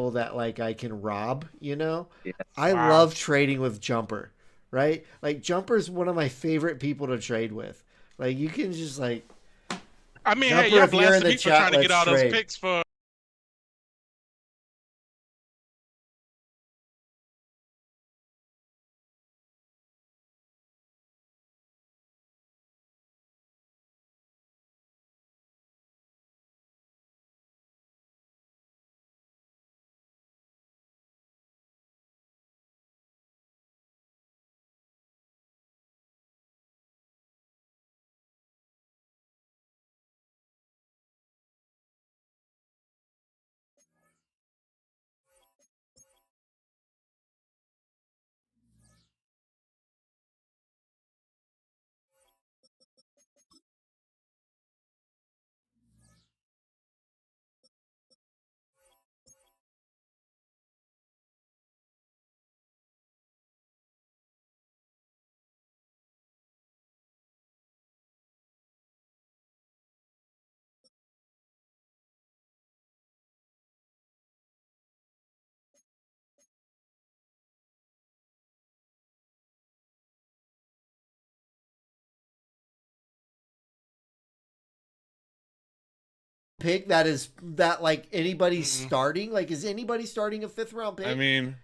people that like I can rob, you know? Yeah. I Wow. love trading with Jumper, right? Like Jumper's one of my favorite people to trade with. Like you can just like I mean, hey, Jumper, y'all if you're in blasted the me for chat, trying to get let's all those trade. picks for. Pick that like anybody's Mm-mm. starting? Like is anybody starting a 5th round pick? I mean,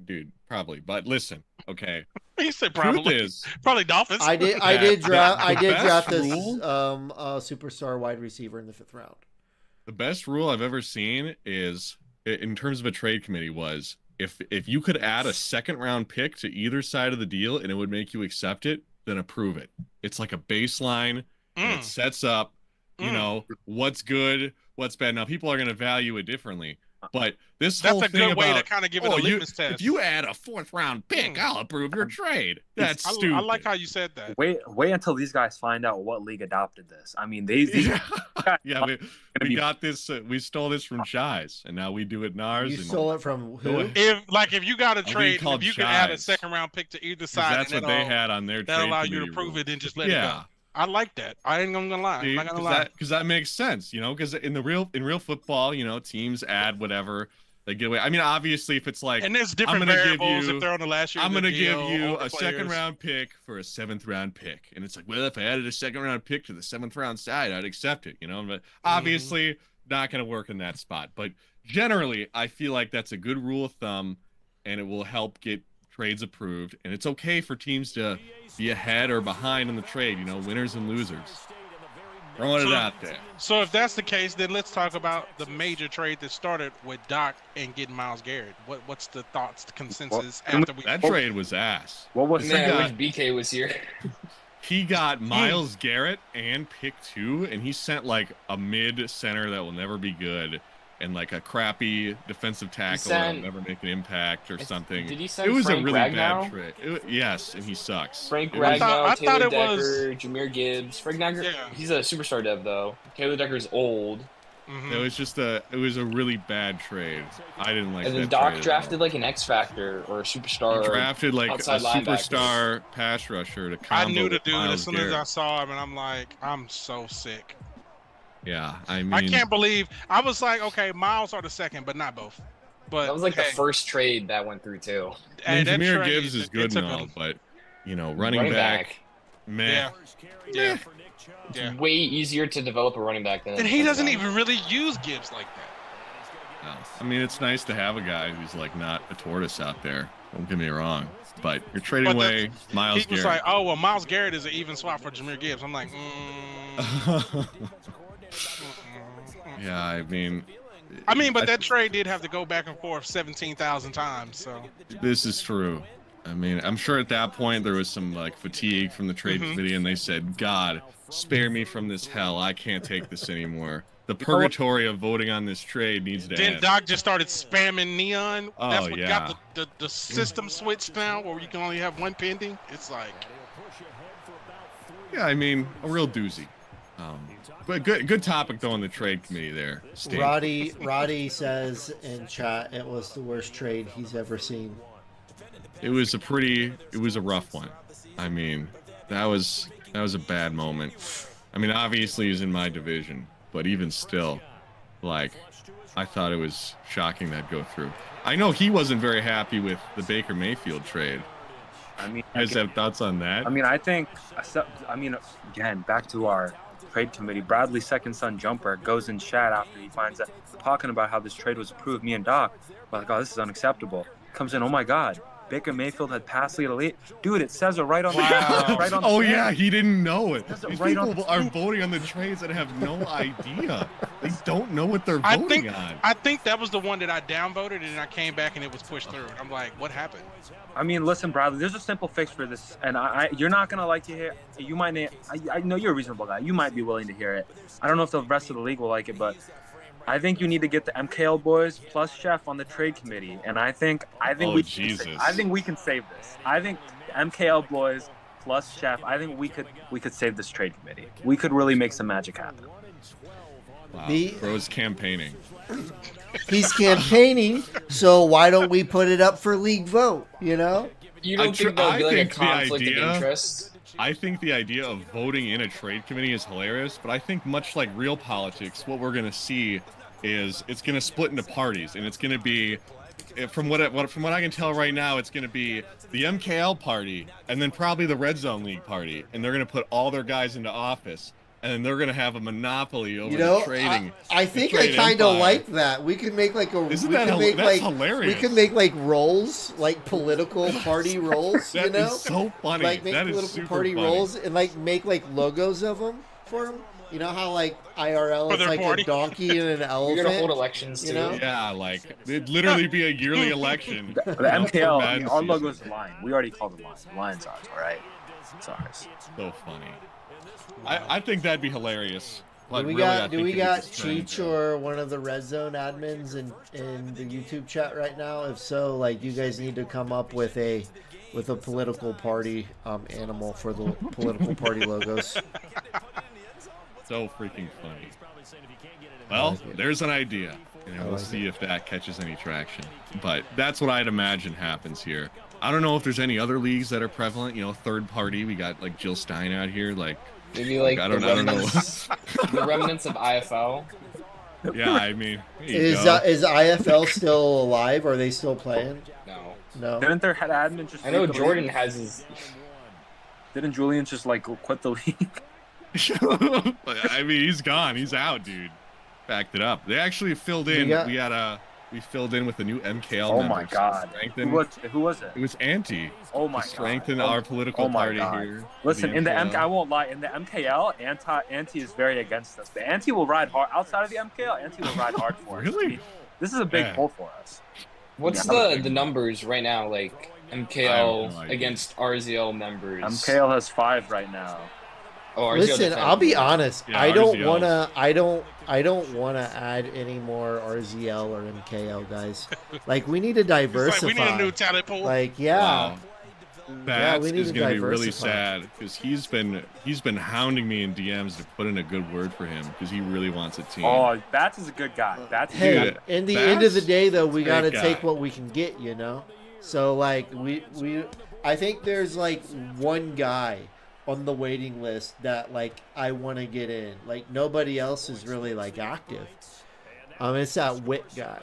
dude, probably. But listen, okay. He said Truth probably. is, Probably Dolphins. I did the draft best this rule, superstar wide receiver in the 5th round. the best rule I've ever seen is in terms of a trade committee was if you could add a second round pick to either side of the deal and it would make you accept it, then approve it. It's like a baseline and it sets up, what's good, what's bad. Now people are going to value it differently, but this That's whole a thing good way to about kind of give it a litmus test. if you add a 4th round pick, I'll approve your trade. That's I stupid. like how you said that. Wait until these guys find out what league adopted this. I mean, these yeah, we got this. We stole this from Shies, and now we do it in ours. You stole it from who? If you got a trade, called if you can add a Shies. 2nd-round pick to either side, That's what they had on their that trade allow you to committee prove rules. it and just let it go. I like that. I ain't gonna lie. I'm not gonna lie. Because that makes sense, because in real football, teams add whatever they get away. I mean, obviously, if it's like, And there's different variables if they're on the last year. I'm gonna give you a 2nd-round pick for a 7th-round pick, and it's like, well, if I added a 2nd-round pick to the 7th-round side, I'd accept it, But obviously, not gonna work in that spot. But generally, I feel like that's a good rule of thumb, and it will help get trades approved, and it's okay for teams to be ahead or behind in the trade, winners and losers. Throwing it out there. So if that's the case, then let's talk about the major trade that started with Doc and getting Myles Garrett. What's the thoughts, the consensus after we? That trade was ass. What was Man, I wish BK was here. He got Myles Garrett and pick 2, and he sent like a mid center that will never be good, and like a crappy defensive tackle that'll never make an impact or something. Did he send It was Frank a really Ragnow? bad trade. Yes, and he sucks. Frank It was- Ragnow, Taylor it was- Decker, Jameer Gibbs. Frank Decker, he's a superstar dev though. Taylor Decker's old. It was just it was a really bad trade. I didn't like And then that Doc trade drafted like an X Factor or a superstar. He drafted like a outside linebacker. superstar pass rusher to combo I knew the with dude Myles as soon Garrett. as I saw him, and I'm like, I'm so sick. Yeah, I mean, I can't believe I was like, okay, Miles are the second, but not both. But That was like hey, the first trade that went through too. I mean, that Jameer trade, Gibbs is it good took and all, him- but running back, meh. Yeah. Yeah. Way easier to develop a running back than. And he doesn't even really use Gibbs like that. No. I mean, it's nice to have a guy who's like not a tortoise out there. Don't get me wrong, but you're trading But away Myles He was Garrett. like, oh, well, Myles Garrett is an even swap for Jameer Gibbs. I'm like, Yeah, I mean, but that trade did have to go back and forth 17,000 times. So this is true. I mean, I'm sure at that point there was some like fatigue from the trade committee, and they said, "God, spare me from this hell. I can't take this anymore. The purgatory of voting on this trade needs to then end." Doc just started spamming Neon. Oh, That's what yeah. got the system switched now, where you can only have one pending. It's like, Yeah, I mean, a real doozy. But good topic though on the trade committee there. Steve. Roddy says in chat it was the worst trade he's ever seen. It was a rough one. I mean, that was a bad moment. I mean, obviously he's in my division, but even still, Like, I thought it was shocking that go through. I know he wasn't very happy with the Baker Mayfield trade. I mean, You guys have thoughts on that? I mean, I think. I mean, again, back to our trade committee. Bradley's second son, Jumper, goes in chat after he finds out, talking about how this trade was approved. Me and Doc, we're like, oh, this is unacceptable. Comes in, oh my God, Baker Mayfield had passed the elite. Dude, it says it right on the right on the Oh thing. yeah, he didn't know it. That's These right on people the are thing. voting on the trades that have no idea. They don't know what they're voting on. I think that was the one that I downvoted, and I came back and it was pushed through. I'm like, what happened? I mean, listen, Bradley, there's a simple fix for this, and you're not gonna like to hear. You might. I know you're a reasonable guy. You might be willing to hear it. I don't know if the rest of the league will like it, but I think you need to get the MKL boys plus Chef on the trade committee, and I think Oh, we Jesus. I think we can save this. I think the MKL boys plus Chef. I think we could save this trade committee. We could really make some magic happen. Wow. The- Bro's campaigning. He's campaigning, so why don't we put it up for league vote? You know? You don't think there'll I be like a think the conflict of idea- interest? I think the idea of voting in a trade committee is hilarious, but I think much like real politics, what we're going to see is it's going to split into parties, and it's going to be, from what I can tell right now, it's going to be the MKL party, and then probably the Red Zone League party, and they're going to put all their guys into office, and then they're going to have a monopoly over You know, the trading. I think the I trade kind of empire. like that. We could make like a. Isn't we that could make that's like hilarious? we could make like roles, like political party roles. That You know, is so funny. like make That is political super party funny. roles and like make like logos of them for them. You know how like IRL For it's their like party. a donkey and an You're elephant. gonna hold elections you too. know? Yeah, like it'd literally be a yearly election. The you know, for MKL, I mean, Madden our season. logo is the lion. We already called the lion. The lion's ours, all right? It's ours. So funny. I think that'd be hilarious. But Do we really, I got think it'd be Cheech strange. or one of the Red Zone admins in the YouTube chat right now? If so, like you guys need to come up with a political party animal for the political party logos. So freaking funny. Well, like it. there's an idea. I We'll like see if that catches any traction. But that's what I'd imagine happens here. I don't know if there's any other leagues that are prevalent. You know, third party. We got like Jill Stein out here. Like, Maybe like I the don't know. remnants, the remnants of IFL. Yeah, I mean, there you Is go. is IFL still alive? Are they still playing? No, No. Didn't their head admin just I know leave the Jordan league? has his. Didn't Julian just like quit the league? I mean, he's gone. He's out, dude. Backed it up. They actually filled in. We filled in with a new MKL. Oh member, my so God. strengthened- Who was it? It was Anti. Oh my To strengthen God. our political Oh my party God. here. Listen, in the MKL. I won't lie. In the MKL, Anti is very against us. But Anti will ride hard outside of the MKL. Anti will ride hard for us. Really? This is a big Yeah. pull for us. What's Yeah. the numbers right now? Like I have MKL no idea. against RZL members. MKL has 5 right now. Oh, RZL Listen, defense. I'll be honest. Yeah, I don't RZLs. wanna add any more RZL or MKL guys. Like we need to It's like diversify. we need a new talent pool. Like yeah. Wow. That we need is to going to be really diversify. sad because he's been hounding me in DMs to put in a good word for him because he really wants a team. Oh, Bats is a good guy. Bats is Hey, a Dude, good in the Bass, end of the day though, we great gotta guy. take what we can get, you know? So like we I think there's like one guy on the waiting list that like I wanna get in. Like nobody else is really like active. It's that Wit guy.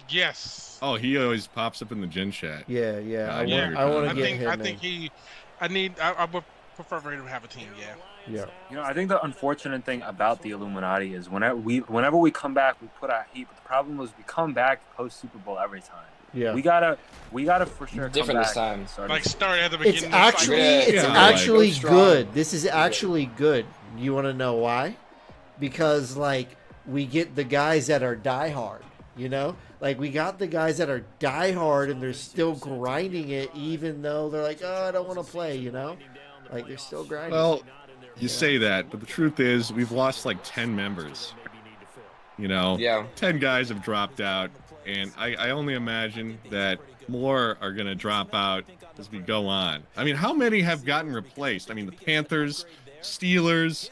Yes. Oh, he always pops up in the gen chat. Yeah, I Yeah, want I wanna I get think him I in. think I would prefer for him to have a team. Yeah. Yeah. You know, I think the unfortunate thing about the Illuminati is whenever we come back, we put out heat. But the problem is we come back post Super Bowl every time. Yeah. We gotta for sure come Different back this time. and start Like it. start at the beginning. It's of the cycle. actually Yeah, actually go strong. good. This is actually good. You want to know why? Because like we get the guys that are diehard, you know? Like we got the guys that are diehard and they're still grinding it even though they're like, "Oh, I don't want to play," you know? Like they're still grinding. Well, you say that, but the truth is we've lost like 10 members. You know, Yeah. 10 guys have dropped out, and I only imagine that more are going to drop out as we go on. I mean, how many have gotten replaced? I mean, the Panthers, Steelers,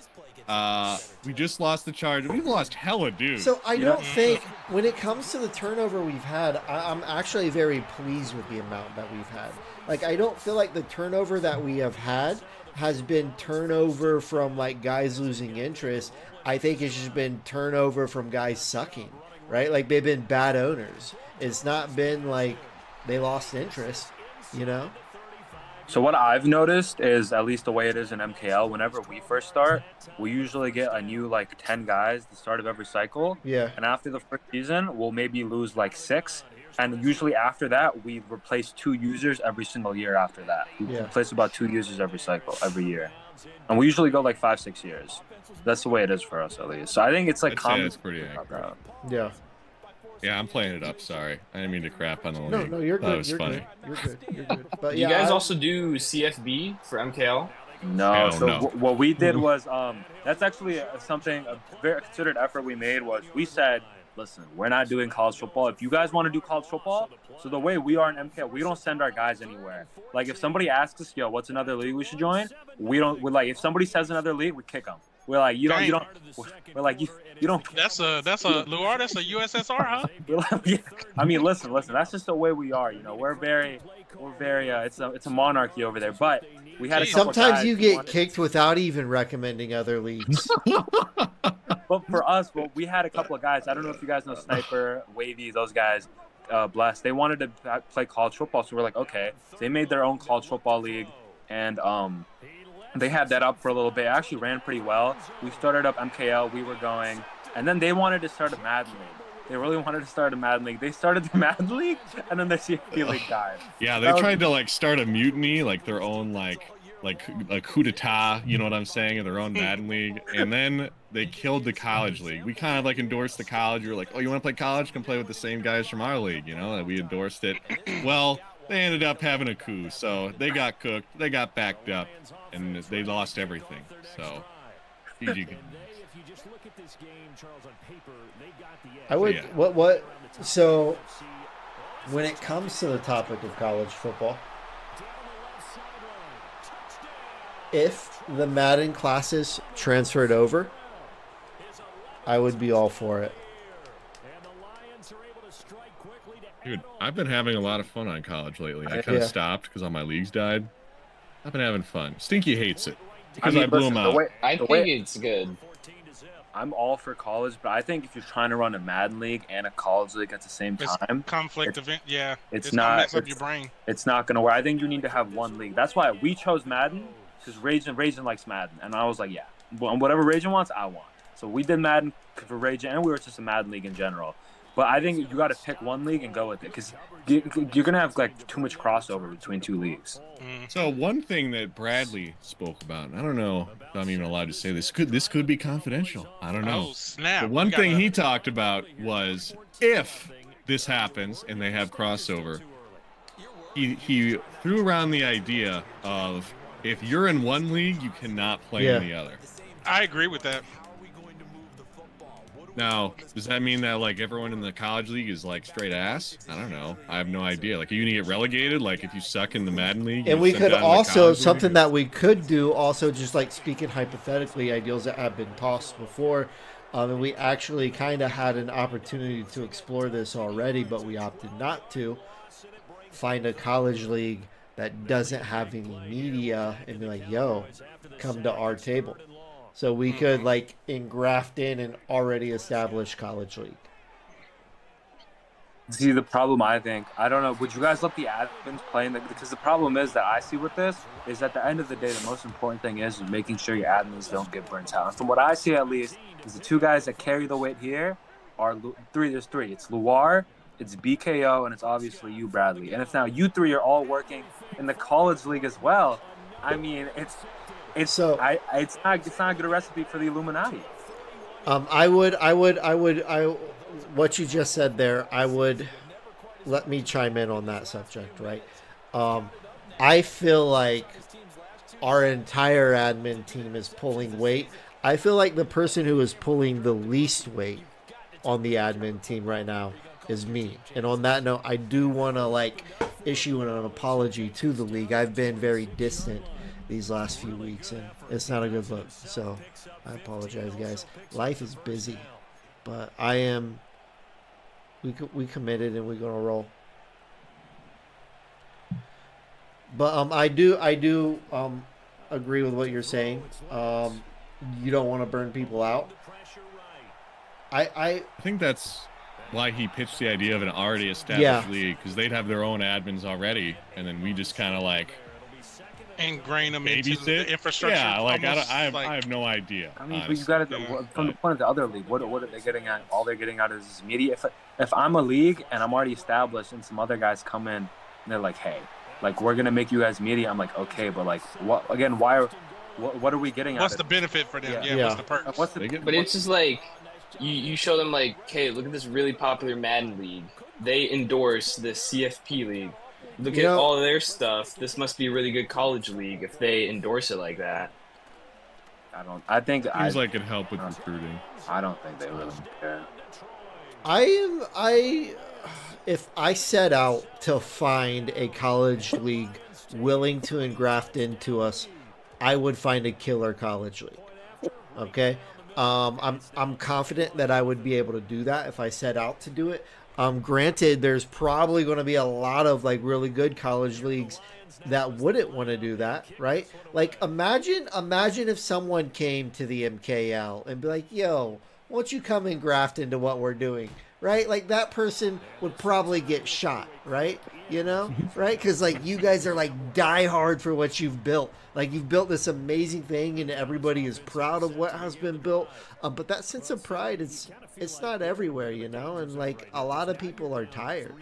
We just lost the charge. We've lost hella dudes. So I don't think when it comes to the turnover we've had, I'm actually very pleased with the amount that we've had. Like, I don't feel like the turnover that we have had has been turnover from like guys losing interest. I think it's just been turnover from guys sucking, right? Like, they've been bad owners. It's not been like they lost interest, you know? So what I've noticed is, at least the way it is in MKL, whenever we first start, we usually get a new like 10 guys at the start of every cycle. Yeah. And after the first season, we'll maybe lose like 6. And usually after that, we replace 2 users every single year after that. We replace about 2 users every cycle, every year. And we usually go like 5-6 years. That's the way it is for us, at least. So I think it's like common. It's pretty accurate. Yeah. Yeah, I'm playing it up. Sorry, I didn't mean to crap on the league. No, you're good. That was funny. You're good. You're good. But You guys also do CFB for MKL? No. Hell no. What we did was that's actually something, a very considered effort we made was we said, listen, we're not doing college football. If you guys want to do college football, so the way we are in MKL, we don't send our guys anywhere. Like, if somebody asks us, yo, what's another league we should join? We're like, if somebody says another league, we kick them. We're like, you don't. We're like, you don't. That's a Luar. That's a USSR, huh? I mean, listen. That's just the way we are. You know, we're very. It's a monarchy over there. But we had a couple sometimes guys you get kicked without even recommending other leagues. But for us, we had a couple of guys. I don't know if you guys know Sniper, Wavy, those guys. Blessed. They wanted to play college football, so we're like, okay. So they made their own college football league, and they had that up for a little bit. It actually ran pretty well. We started up MKL. We were going, and then they wanted to start a Madden league. They really wanted to start a Madden league. They started the Madden league, and then their CFP league died. Yeah, they tried to like start a mutiny, like their own like a coup d'etat, you know what I'm saying, in their own Madden league, and then they killed the college league. We kind of like endorsed the college. We were like, oh, you want to play college? Come play with the same guys from our league, you know, and we endorsed it. Well, they ended up having a coup, so they got cooked, they got backed up, and they lost everything. So, I would. Yeah. What? So, when it comes to the topic of college football, if the Madden classes transferred over, I would be all for it. Dude, I've been having a lot of fun on college lately. I kind of stopped because all my leagues died. I've been having fun. Stinky hates it because I blew him out. I think it's good. I'm all for college, but I think if you're trying to run a Madden league and a college league at the same time, conflict event. Yeah, it's gonna not mess up your brain. It's not gonna work. I think you need to have one league. That's why we chose Madden, because Ragin likes Madden, and I was like, yeah, whatever Ragin wants, I want. So we did Madden for Ragin, and we were just a Madden league in general. But I think you got to pick one league and go with it, because you're gonna have like too much crossover between 2 leagues. So one thing that Bradley spoke about, I don't know if I'm even allowed to say this. This could be confidential. I don't know. Oh snap! But one thing he talked about was if this happens and they have crossover, he threw around the idea of if you're in one league, you cannot play in the other. I agree with that. Now, does that mean that like everyone in the college league is like straight ass? I don't know. I have no idea. Like, are you gonna get relegated? Like, if you suck in the Madden league? And we could also, something that we could do, also just like speaking hypothetically, ideals that have been tossed before, and we actually kind of had an opportunity to explore this already, but we opted not to. Find a college league that doesn't have any media and be like, yo, come to our table. So we could like engraft in an already established college league. See, the problem, I think, I don't know, would you guys let the admins play in because the problem is that I see with this is at the end of the day, the most important thing is making sure your admins don't get burnt out. And from what I see, at least, is the 2 guys that carry the weight here are 3. There's 3. It's Luar, it's BKO, and it's obviously you, Bradley. And if now you 3 are all working in the college league as well, I mean, it's not a good recipe for the Illuminati. What you just said there, let me chime in on that subject, right? I feel like our entire admin team is pulling weight. I feel like the person who is pulling the least weight on the admin team right now is me. And on that note, I do want to like issue an apology to the league. I've been very distant these last few weeks, and it's not a good look. So I apologize, guys. Life is busy, but I am. We committed and we're gonna roll. But I do agree with what you're saying. You don't want to burn people out. I think that's why he pitched the idea of an already established league, because they'd have their own admins already, and then we just kind of like ingrain them into the infrastructure. Yeah, like I have no idea. I mean, you got it from the point of the other league. What are they getting at? All they're getting out is media. If I'm a league and I'm already established, and some other guys come in and they're like, hey, like we're gonna make you guys media. I'm like, okay, but like, what again? What are we getting? What's the benefit for them? Yeah. What's the perk? But it's just like you show them like, okay, look at this really popular Madden league. They endorse the CFP league. Look at all of their stuff. This must be a really good college league if they endorse it like that. I think seems like it'd help with recruiting. I don't think they really care. If I set out to find a college league willing to engraft into us, I would find a killer college league. Okay, I'm confident that I would be able to do that if I set out to do it. Granted, there's probably going to be a lot of like really good college leagues that wouldn't want to do that, right? Like imagine if someone came to the MKL and be like, "Yo, won't you come and graft into what we're doing?" Right? Like that person would probably get shot, right? You know, right? Because like you guys are like die hard for what you've built. Like you've built this amazing thing, and everybody is proud of what has been built. But that sense of pride, it's not everywhere, you know. And like a lot of people are tired,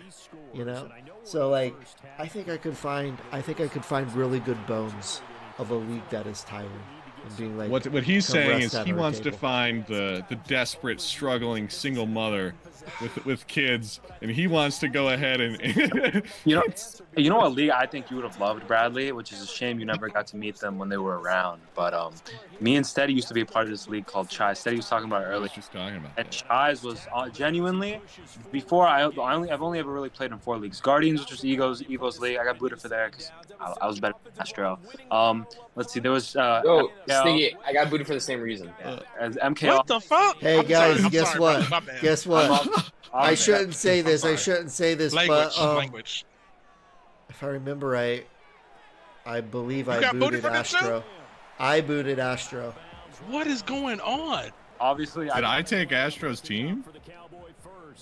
you know. So like I think I could find really good bones of a league that is tired. Being like, what he's saying is he wants to find the desperate, struggling single mother with kids, and he wants to go ahead and you know what league I think you would have loved, Bradley, which is a shame you never got to meet them when they were around. But me and Steady used to be a part of this league called Chai. Steady was talking about it earlier. And Chai's was genuinely before I've only ever really played in 4 leagues. Guardians, which was Evo's league. I got booted for there because I was better than Astro. Let's see, there was Stiggy, I got booted for the same reason. As MKL. What the fuck? Hey guys, guess what? Guess what? I shouldn't say this. Language. If I remember right, I believe I booted Astro. I booted Astro. What is going on? Obviously, did I take Astro's team?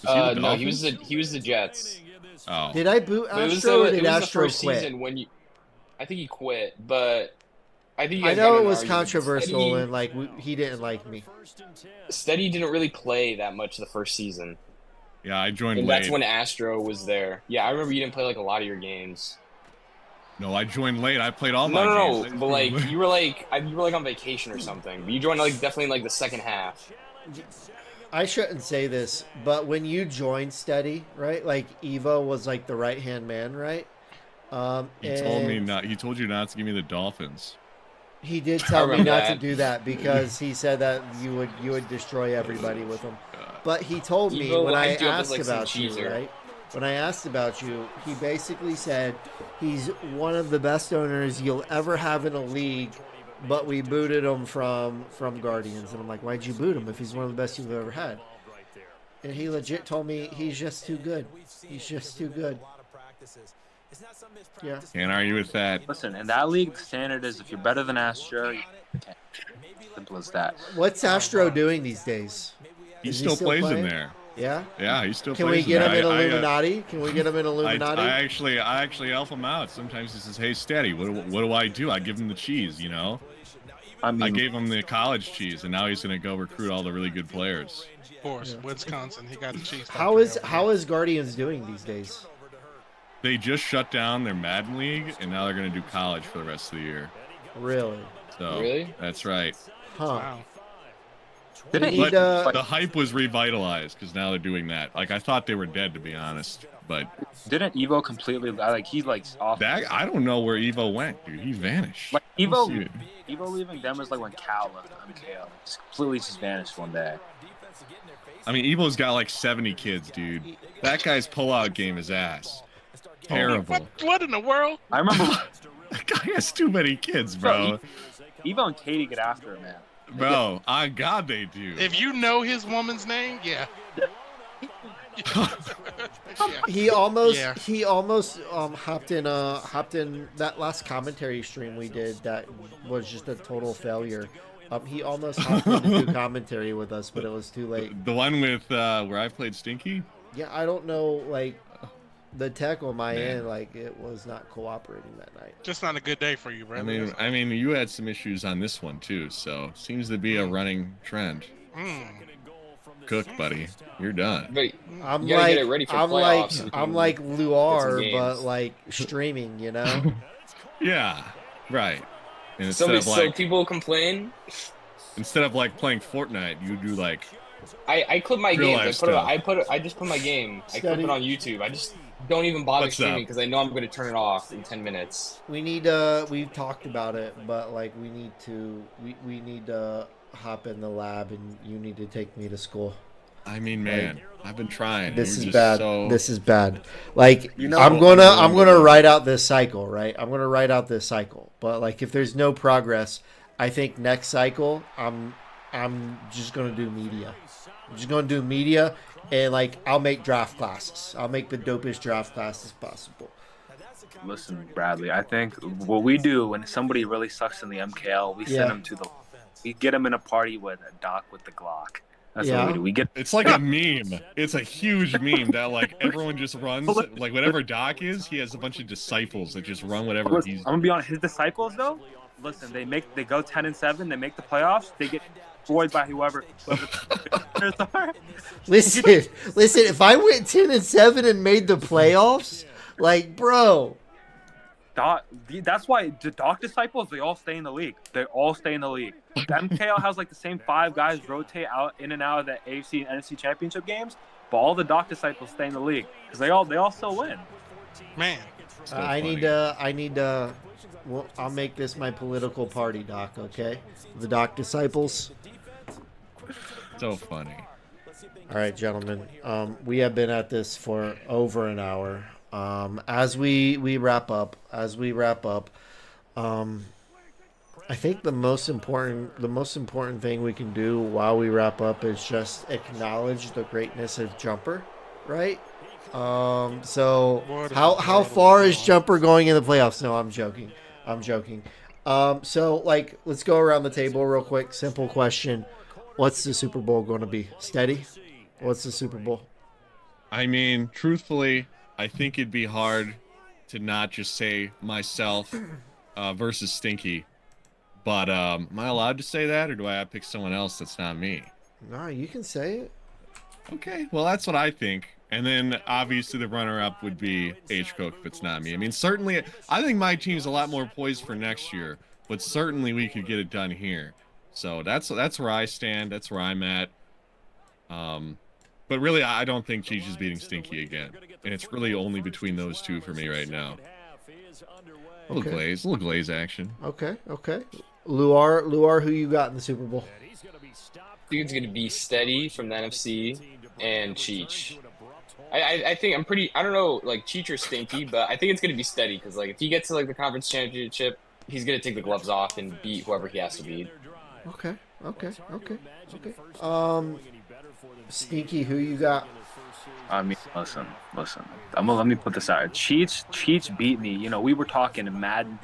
No, he was the Jets. Oh. Did I boot Astro or did Astro quit? Season I think he quit, but I think I know it was controversial and like he didn't like me. Steady didn't really play that much the first season. Yeah, I joined and late. That's when Astro was there. Yeah, I remember you didn't play like a lot of your games. No, I joined late. I played all my games. No, but like you were like on vacation or something. You joined like definitely in like the second half. I shouldn't say this, but when you joined Steady, right? Like Evo was like the right-hand man, right? He told me not. He told you not to give me the Dolphins. He did tell me not to do that because he said that you would destroy everybody with him. But he told me when I asked about you, right? When I asked about you, he basically said he's one of the best owners you'll ever have in a league, but we booted him from Guardians. And I'm like, why'd you boot him if he's one of the best you've ever had? And he legit told me he's just too good. He's just too good. Yeah. Can't argue with that. Listen, in that league, the standard is if you're better than Astro, you can't. Simple as that. What's Astro doing these days? He still plays playing? in there. Yeah? Yeah, he still Can plays we get in him there. in Illuminati? Can we get him in Illuminati? I actually help him out. Sometimes he says, "Hey, Steady, what do I do?" I give him the cheese, you know. I gave him the college cheese, and now he's gonna go recruit all the really good players. Of course, Wisconsin, he got the cheese. How is Guardians doing these days? They just shut down their Madden league, and now they're gonna do college for the rest of the year. Really? So really? That's right. Huh. Wow. The hype was revitalized because now they're doing that. Like I thought they were dead, to be honest. But didn't Evo completely he's like off? That I don't know where Evo went, dude. He vanished. Like Evo leaving them was like when Cal left MKL. Just completely just vanished one day. I mean, Evo's got like 70 kids, dude. That guy's pullout game is ass. Terrible. What in the world? I remember guy has too many kids, bro. Evo and Katie get after it, man. Bro, on God they do. If you know his woman's name, yeah. He almost hopped in that last commentary stream we did that was just a total failure. He almost hopped in to do commentary with us, but it was too late. The one with where I played Stinky? Yeah, I don't know, like the tech on my end, like it was not cooperating that night. Just not a good day for you, bro. I mean, you had some issues on this one too, so seems to be a running trend. Cook, buddy, you're done. But I'm you gotta like, get it ready for I'm playoffs. like, I'm like Luar, games. but like streaming, you know? Yeah, right. And So people complain. instead of like playing Fortnite, you do like I clip my Real games. life I just put my game. I clip Steady. it on YouTube. I just don't even bother What's streaming up? because I know I'm going to turn it off in 10 minutes. We need we've talked about it, but like we need to hop in the lab and you need to take me to school. I mean, man, I've been trying. This You're is just bad. so- This is bad. Like You know, I'm gonna write out this cycle, right? I'm gonna write out this cycle. But like if there's no progress, I think next cycle I'm just gonna do media. I'm just gonna do media and like I'll make draft classes. I'll make the dopest draft classes possible. Listen, Bradley, I think what we do when somebody really sucks in the MKL, we send them we get them in a party with a Doc with the Glock. That's what we do. We get. It's like a meme. It's a huge meme that like everyone just runs. Like whatever Doc is, he has a bunch of disciples that just run whatever I'm he's. gonna be honest. His disciples, though, listen, they go 10-7. They make the playoffs. They get destroyed by whoever. Listen. If I went 10-7 and made the playoffs, like bro. That's why the Doc disciples, they all stay in the league. They all stay in the league. The MKL has like the same 5 guys rotate out in and out of the AFC and NFC championship games, but all the Doc disciples stay in the league because they all still win. Man, So I funny. need to. Well, I'll make this my political party, Doc. Okay, the Doc disciples. So funny. All right, gentlemen. We have been at this for over an hour. As we wrap up, I think the most important thing we can do while we wrap up is just acknowledge the greatness of Jumper, right? So how far is Jumper going in the playoffs? No, I'm joking. So like, let's go around the table real quick. Simple question: what's the Super Bowl going to be? Steady? What's the Super Bowl? I mean, truthfully, I think it'd be hard to not just say myself versus Stinky. But am I allowed to say that, or do I have to pick someone else that's not me? No, you can say it. Okay, well, that's what I think. And then, obviously, the runner-up would be H-Coke if it's not me. I mean, certainly, I think my team's a lot more poised for next year, but certainly we could get it done here. So that's where I stand. That's where I'm at. But really, I don't think Cheech is beating Stinky again. And it's really only between those two for me right now. A little glaze action. Okay. Luar, who you got in the Super Bowl? I think it's going to be Steady from the NFC and Cheech. I think I don't know, like Cheech or Stinky, but I think it's going to be Steady because like if he gets to like the conference championship, he's going to take the gloves off and beat whoever he has to beat. Okay. Stinky, who you got? I mean, listen. Let me put this out. Cheech beat me. You know, we were talking Madden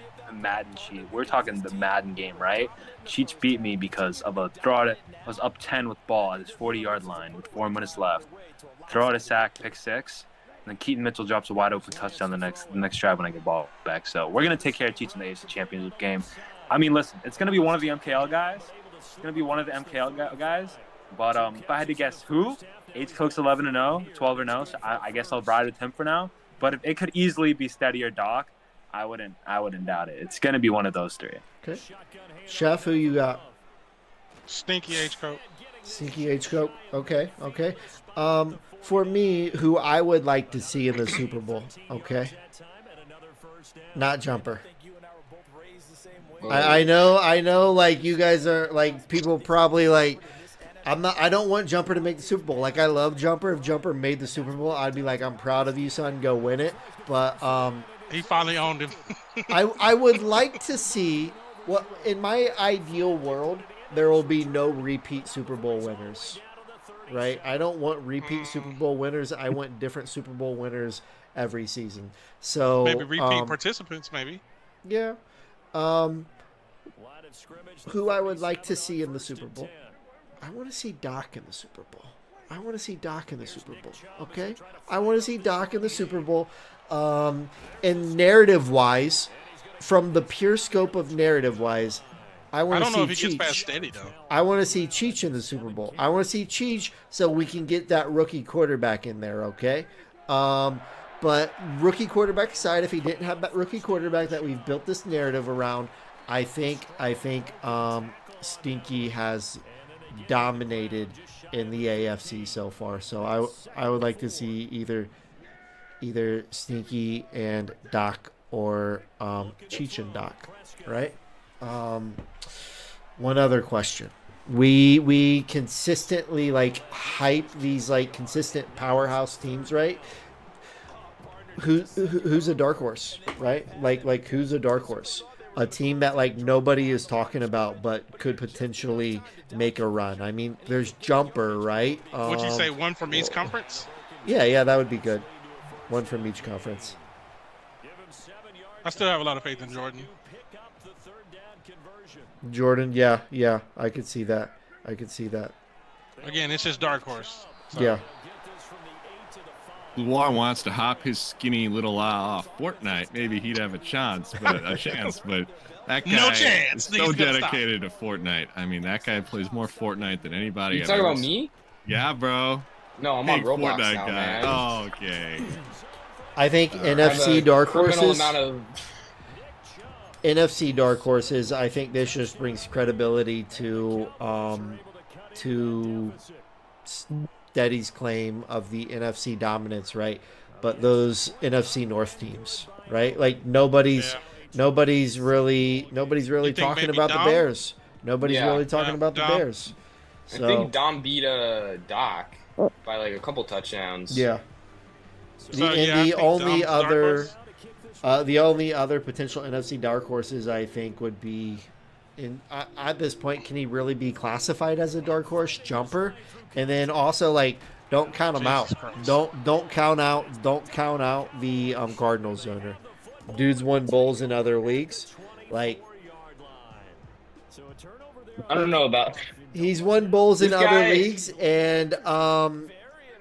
Cheech. We're talking the Madden game, right? Cheech beat me because of a throw out. I was up 10 with ball at his 40-yard line with 4 minutes left. Throw out a sack, pick 6, and then Keaton Mitchell drops a wide open touchdown the next drive when I get ball back. So we're gonna take care of Cheech in the AFC Championship game. I mean, listen, it's gonna be one of the MKL guys. But if I had to guess who, H-Coke's 11-0, 12-0. So I guess I'll ride with him for now. But if it could easily be Steady or Doc, I wouldn't doubt it. It's gonna be one of those 3. Okay. Chef, who you got? Stinky H-Coke. Stinky H-Coke. Okay. For me, who I would like to see in the Super Bowl, okay? Not Jumper. I know, like, you guys are, like, people probably, like, I don't want Jumper to make the Super Bowl. Like, I love Jumper. If Jumper made the Super Bowl, I'd be like, I'm proud of you, son. Go win it. But He finally owned him. I would like to see what in my ideal world there will be no repeat Super Bowl winners. Right? I don't want repeat Super Bowl winners. I want different Super Bowl winners every season. So Maybe repeat participants, maybe. Yeah. Who I would like to see in the Super Bowl? I want to see Doc in the Super Bowl. Okay? I want to see Doc in the Super Bowl. And narrative-wise, from the pure scope of narrative-wise, I want to see I don't know if he Cheech. gets past Steady, though. I want to see Cheech in the Super Bowl. I want to see Cheech so we can get that rookie quarterback in there, okay? But rookie quarterback aside, if he didn't have that rookie quarterback that we've built this narrative around, I think Stinky has dominated in the AFC so far. So I would like to see either Stinky and Doc or Cheech and Doc, right? One other question. We consistently like hype these like consistent powerhouse teams, right? Who's a dark horse, right? Like who's a dark horse? A team that like nobody is talking about but could potentially make a run. I mean, there's Jumper, right? Would you say one from each conference? Yeah, that would be good. One from each conference. I still have a lot of faith in Jordan. Jordan, yeah, I could see that. Again, it's just dark horse. So. Yeah. Lamar wants to hop his skinny little off Fortnite. Maybe he'd have a chance, but that guy No chance. is so dedicated to Fortnite. I mean, that guy plays more Fortnite than anybody. You talking about me? Yeah, bro. No, I'm on Big Roblox Fortnite now, guy. man. Oh, okay. I think NFC dark horses. NFC dark horses. I think this just brings credibility to Steady's claim of the NFC dominance, right? But those NFC North teams, right? Like nobody's really talking about the Bears. Nobody's really talking about the Bears. So, I think Dom beat Doc by like a couple touchdowns. Yeah. So, The only other potential NFC dark horses I think would be at this point, can he really be classified as a dark horse? Jumper, and then also like don't count him out. Don't count out the Cardinals owner. Dude's won bowls in other leagues. Like I don't know about. He's won bowls in This other guy- leagues, and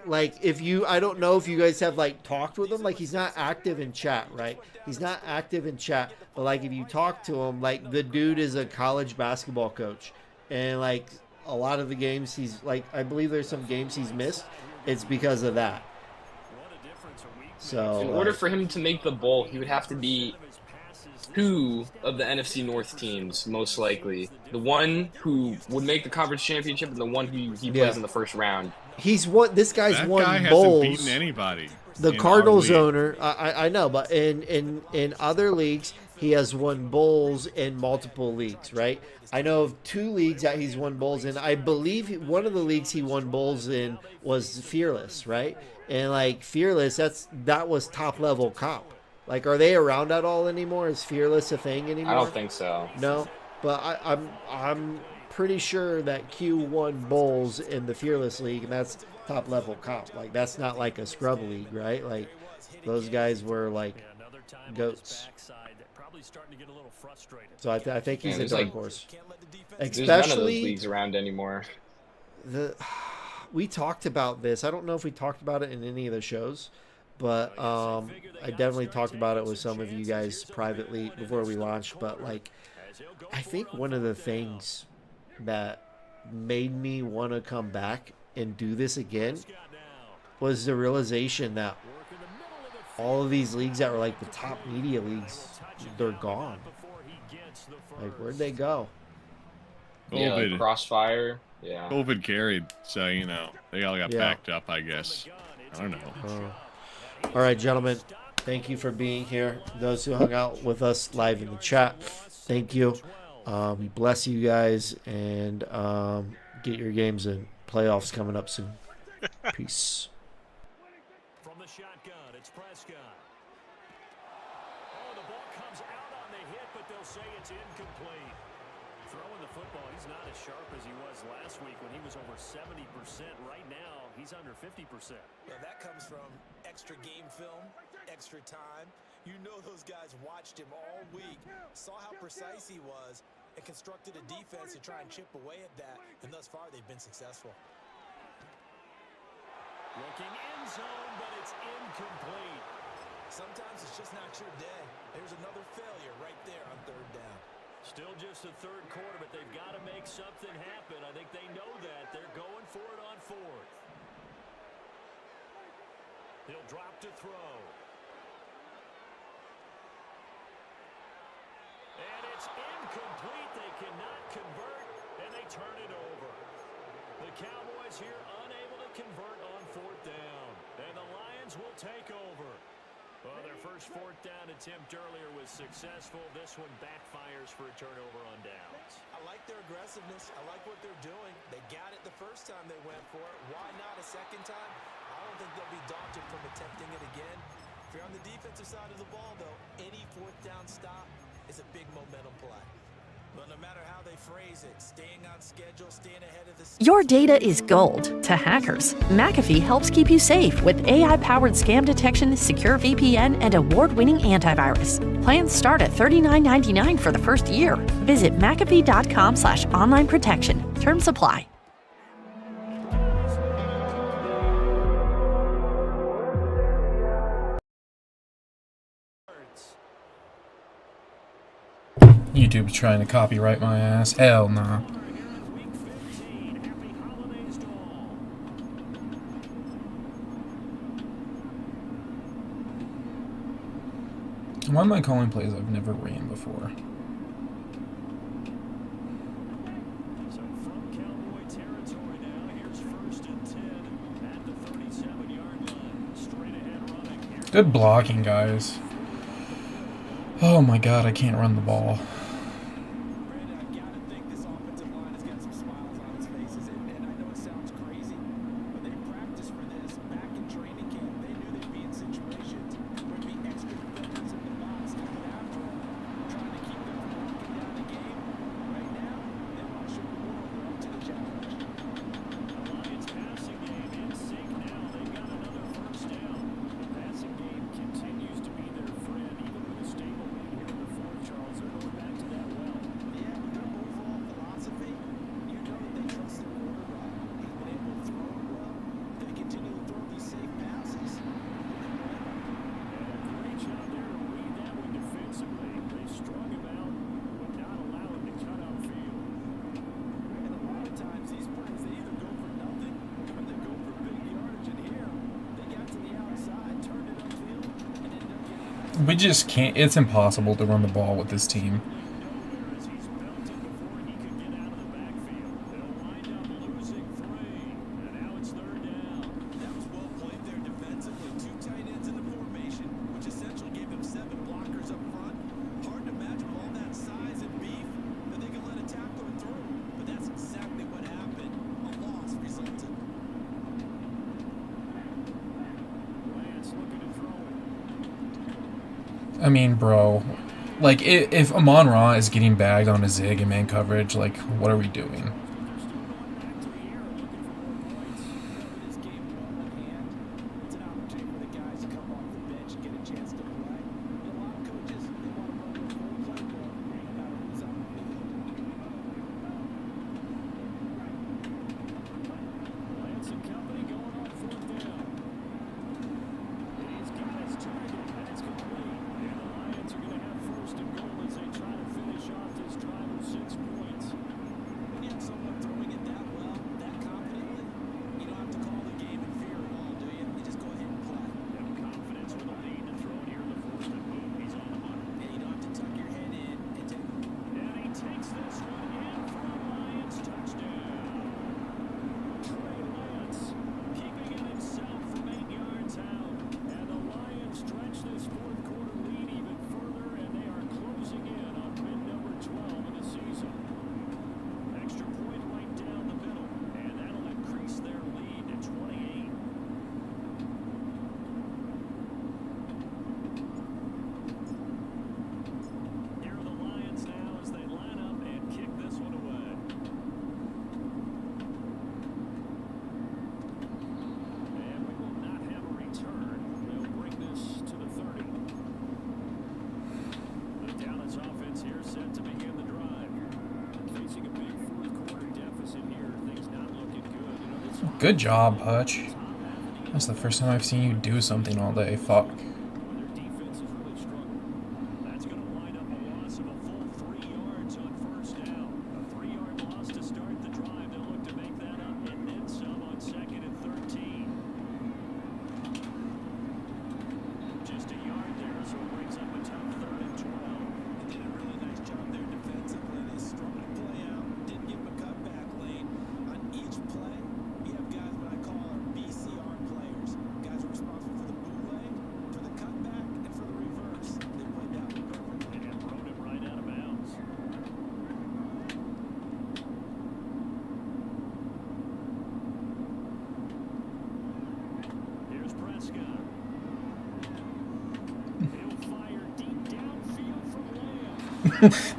like I don't know if you guys have like talked with him. Like he's not active in chat, right? He's not active in chat, but like if you talk to him, like the dude is a college basketball coach, and like a lot of the games he's like, I believe there's some games he's missed. It's because of that. So In order for him to make the bowl, he would have to be two of the NFC North teams, most likely. The one who would make the conference championship and the one who he plays in the first round. He's won. This guy's That won guy bowls. hasn't beaten anybody. The in Cardinals our league. owner, I know, but in other leagues, he has won bowls in multiple leagues, right? I know of 2 leagues that he's won bowls in. I believe one of the leagues he won bowls in was Fearless, right? And like Fearless, that was top level comp. Like, are they around at all anymore? Is Fearless a thing anymore? I don't think so. No, but I'm pretty sure that Q won bowls in the Fearless League, and that's top level comp. Like that's not like a scrub league, right? Like those guys were like goats. So I think he's a there's, dark like, horse. There's none of those Especially leagues around anymore. we talked about this. I don't know if we talked about it in any of the shows, but I definitely talked about it with some of you guys privately before we launched. But like, I think one of the things that made me want to come back and do this again was the realization that all of these leagues that were like the top media leagues, they're gone. Like, where'd they go? Yeah, like COVID. Crossfire. Yeah. COVID carried, so they all got backed up, I guess. I don't know. All right, gentlemen, thank you for being here. Those who hung out with us live in the chat, thank you. We bless you guys, and get your games in. Playoffs coming up soon. Peace. From the shotgun, it's Prescott. the ball comes out on the hit, but they'll say it's incomplete. Throwing the football, he's not as sharp as he was last week when he was over 70%. Right now, he's under 50%. Well, that comes from extra game film, extra time. You know those guys watched him all week, saw how precise he was, and constructed a defense to try and chip away at that. And thus far, they've been successful. Looking end zone, but it's incomplete. Sometimes it's just not your day. There's another failure right there on third down. Still just the third quarter, but they've got to make something happen. I think they know that. They're going for it on fourth. He'll drop to throw. And it's incomplete. They cannot convert, and they turn it over. The Cowboys here unable to convert on fourth down. And the Lions will take over. Well, their first fourth down attempt earlier was successful. This one backfires for a turnover on downs. I like their aggressiveness. I like what they're doing. They got it the first time they went for it. Why not a second time? I don't think they'll be daunted from attempting it again. If you're on the defensive side of the ball, though, any fourth down stop is a big momentum play. But no matter how they phrase it, staying on schedule, staying ahead of the... Your data is gold to hackers. McAfee helps keep you safe with AI-powered scam detection, secure VPN, and award-winning antivirus. Plans start at $39.99 for the first year. Visit McAfee.com/online protection. Terms apply. YouTube's trying to copyright my ass. Hell nah. Why am I calling plays I've never ran before? So from Cowboy territory now, here's 1st and 10 at the 37-yard line. Straight ahead running. Good blocking, guys. Oh my god, I can't run the ball. Brandon, I gotta think this offensive line has got some smiles on its faces, and I know it sounds crazy, but they practiced for this back in training camp. They knew they'd be in situations where there'd be extra defenders in the box coming after them, trying to keep them from walking down the game. Right now, they want to show the world they're up to the challenge. The Lions passing game in sync now. They've got another first down. The passing game continues to be their friend, even with a stable lead here in the fourth. Charles, they're going back to that well. Yeah, with their overall philosophy, you know that they trust their quarterback. He's been able to throw it well. They continue to throw these safe passes. And a great job there to read that one defensively. They strung him out, but not allow him to cut upfield. And a lot of times these plays, they either go for nothing or they go for big yardage. And here, they got to the outside, turned it upfield, and ended up getting... We just can't. It's impossible to run the ball with this team. As he's belted before he could get out of the backfield. They'll wind up losing 3. And now it's third down. That was well played there defensively. 2 tight ends in the formation, which essentially gave them 7 blockers up front. Hard to imagine with all that size and beef that they could let a tackler through. But that's exactly what happened. A loss resulted. Lance looking to throw it. I mean, bro. Like, if Amon-Ra is getting bagged on a zig and man coverage, like, what are we doing? This game well in hand. It's an opportunity for the guys to come off the bench and get a chance to play. And a lot of coaches, they want to run their full playbook, no matter who's on the field. Lance and company going on fourth down. These guys target, and it's complete. And the Lions are going to have first and goal as they try to finish off this drive of 6 points. When you have someone Good job, Hutch. That's the first time I've seen you do something all day. Fuck.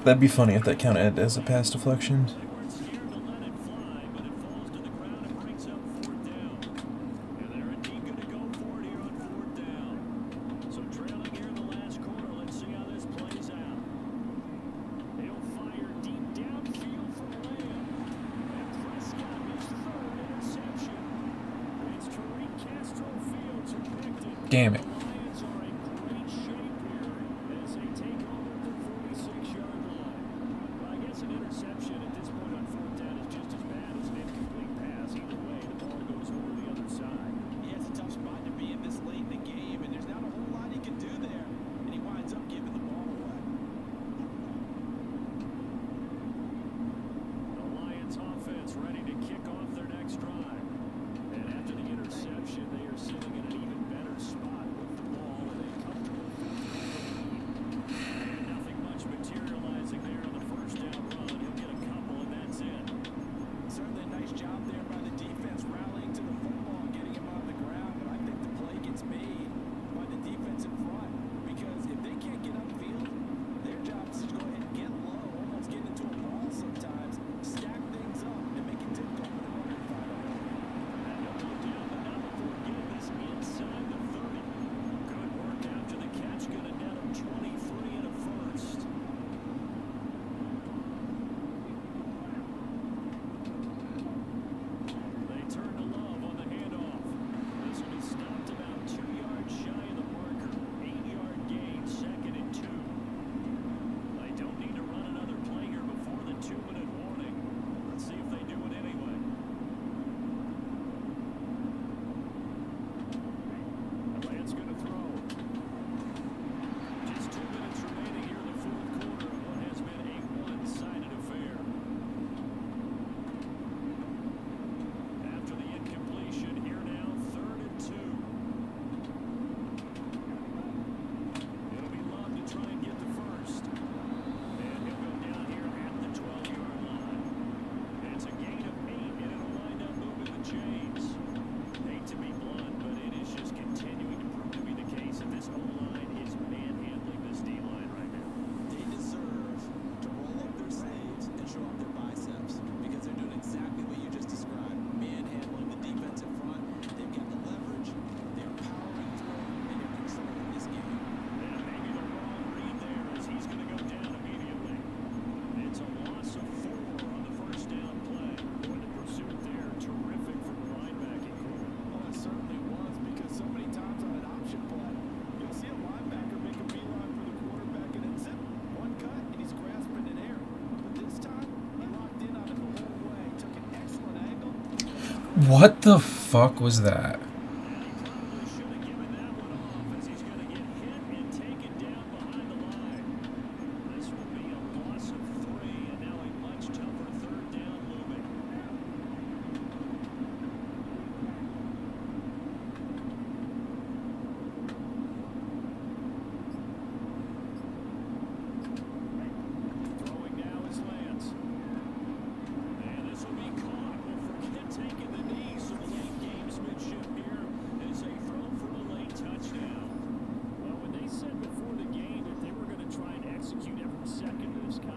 That'd be funny if that counted as a pass deflection. Damn it. What the fuck was that? Second of this